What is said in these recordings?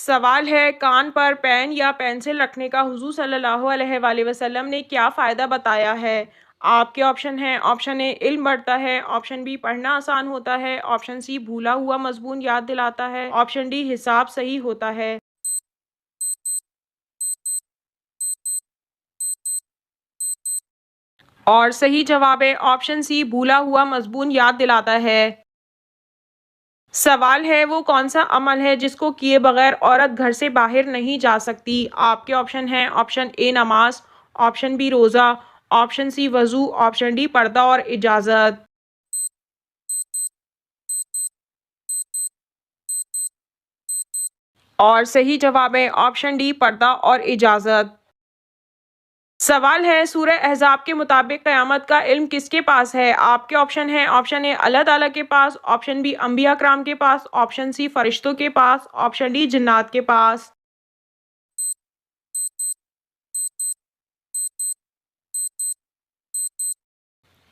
सवाल है, कान पर पेन या पेंसिल रखने का हुज़ूर सल्लल्लाहु अलैहि वसल्लम ने क्या फ़ायदा बताया है? आपके ऑप्शन हैं, ऑप्शन ए इल्म बढ़ता है, ऑप्शन बी पढ़ना आसान होता है, ऑप्शन सी भूला हुआ मज़मून याद दिलाता है, ऑप्शन डी हिसाब सही होता है। और सही जवाब है ऑप्शन सी भूला हुआ मज़मून याद दिलाता है। सवाल है, वो कौन-सा अमल है जिसको किए बगैर औरत घर से बाहर नहीं जा सकती? आपके ऑप्शन हैं, ऑप्शन ए नमाज़, ऑप्शन बी रोज़ा, ऑप्शन सी वज़ू, ऑप्शन डी पर्दा और इजाज़त। और सही जवाब है ऑप्शन डी पर्दा और इजाज़त। सवाल है, सूरह अहज़ाब के मुताबिक क़यामत का इल्म किसके पास है? आपके ऑप्शन हैं, ऑप्शन ए अल्लाह ताला के पास, ऑप्शन बी अंबिया कराम के पास, ऑप्शन सी फ़रिश्तों के पास, ऑप्शन डी जिन्नात के पास।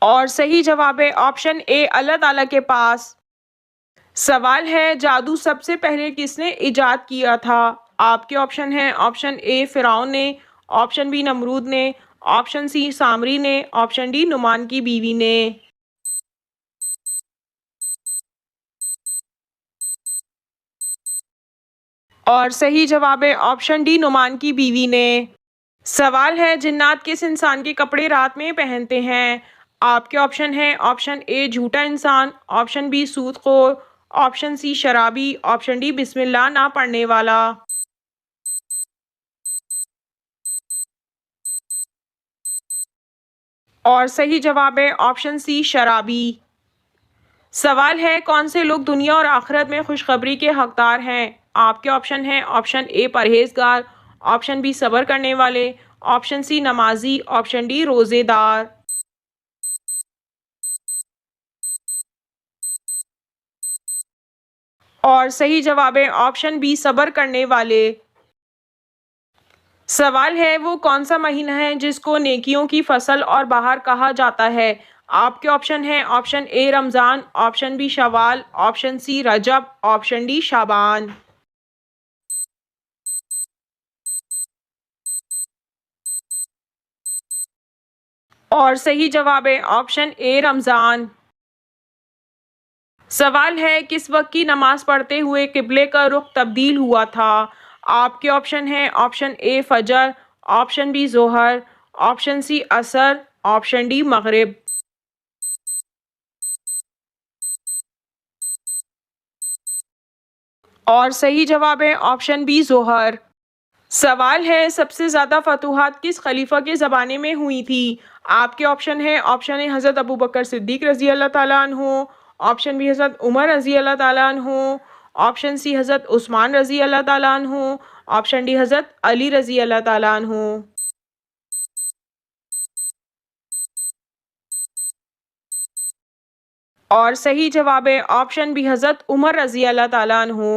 और सही जवाब है ऑप्शन ए अल्लाह ताला के पास। सवाल है, जादू सबसे पहले किसने इजाद किया था? आपके ऑप्शन हैं, ऑप्शन ए फ़िरौन ने, ऑप्शन बी नमरूद ने, ऑप्शन सी सामरी ने, ऑप्शन डी नुमान की बीवी ने। और सही जवाब है ऑप्शन डी नुमान की बीवी ने। सवाल है, जिन्नात किस इंसान के कपड़े रात में पहनते हैं? आपके ऑप्शन हैं, ऑप्शन ए झूठा इंसान, ऑप्शन बी सूदखोर, ऑप्शन सी शराबी, ऑप्शन डी बिस्मिल्लाह ना पढ़ने वाला। और सही जवाब है ऑप्शन सी शराबी। सवाल है, कौन से लोग दुनिया और आखिरत में खुशखबरी के हकदार हैं? आपके ऑप्शन हैं, ऑप्शन ए परहेजगार, ऑप्शन बी सब्र करने वाले, ऑप्शन सी नमाजी, ऑप्शन डी रोजेदार। और सही जवाब है ऑप्शन बी सब्र करने वाले। सवाल है, वो कौन सा महीना है जिसको नेकियों की फसल और बहार कहा जाता है? आपके ऑप्शन हैं, option A Ramzan, option B Shawwal, option C Rajab, option D Shaban. और सही जवाब है ऑप्शन ए रमज़ान। सवाल है, किस वक्त की नमाज पढ़ते हुए किबले का रुख तब्दील हुआ था? आपके ऑप्शन हैं, ऑप्शन ए फजर, ऑप्शन बी जोहर, ऑप्शन सी असर, ऑप्शन डी मगरिब। और सही जवाब है ऑप्शन बी जोहर। सवाल है, सबसे ज़्यादा फतूहात किस खलीफा के ज़माने में हुई थी? आपके ऑप्शन है, ऑप्शन ए हज़रत अबू बकर सिद्दीक रज़ी अल्लाह ताला अन्हु, ऑप्शन बी हज़रत उमर रज़ी अल्लाह ताला अन्हु, ऑप्शन सी हज़रत उस्मान रज़ी अल्लाह ताला अन्हु, ऑप्शन डी हज़रत अली रज़ी अल्लाह ताला अन्हु। और सही जवाब है ऑप्शन बी हज़रत उमर रज़ी अल्लाह ताला अन्हु।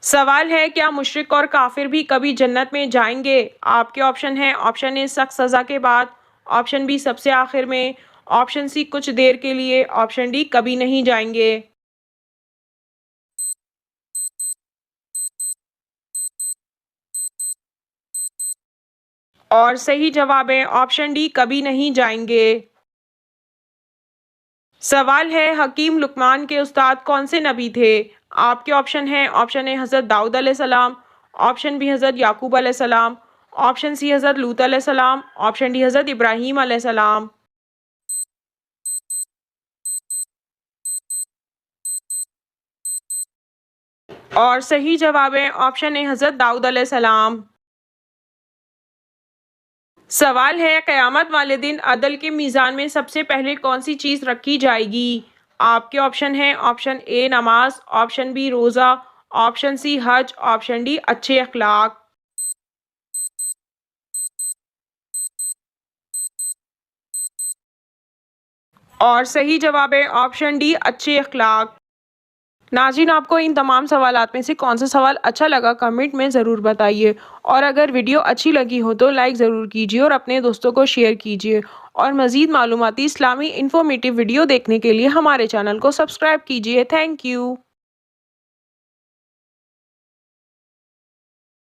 सवाल है, क्या मुशरिक और काफिर भी कभी जन्नत में जाएंगे? आपके ऑप्शन हैं, ऑप्शन ए सख्त सज़ा के बाद, ऑप्शन बी सबसे आखिर में, ऑप्शन सी कुछ देर के लिए, ऑप्शन डी कभी नहीं जाएंगे। और सही जवाब है ऑप्शन डी कभी नहीं जाएंगे। सवाल है, हकीम लुकमान के उस्ताद कौन से नबी थे? आपके ऑप्शन हैं, ऑप्शन ए हज़रत दाऊद अलैहिस्सलाम, ऑप्शन बी हज़रत याकूब अलैहिस्सलाम, ऑप्शन सी हज़रत लूत अलैहिस्सलाम, ऑप्शन डी हज़रत इब्राहीम अलैहिस्सलाम। और सही जवाब है ऑप्शन ए हज़रत दाऊद अलैहिस्सलाम। सवाल है, क़यामत वाले दिन अदल के मीज़ान में सबसे पहले कौन सी चीज़ रखी जाएगी? आपके ऑप्शन हैं, ऑप्शन ए नमाज, ऑप्शन बी रोज़ा, ऑप्शन सी हज, ऑप्शन डी अच्छे अखलाक। और सही जवाब है ऑप्शन डी अच्छे अखलाक। नाज़रीन, आपको इन तमाम सवालात में से कौन सा सवाल अच्छा लगा कमेंट में ज़रूर बताइए। और अगर वीडियो अच्छी लगी हो तो लाइक ज़रूर कीजिए और अपने दोस्तों को शेयर कीजिए। और मज़ीद मालूमाती इस्लामी इन्फॉर्मेटिव वीडियो देखने के लिए हमारे चैनल को सब्सक्राइब कीजिए। Thank you.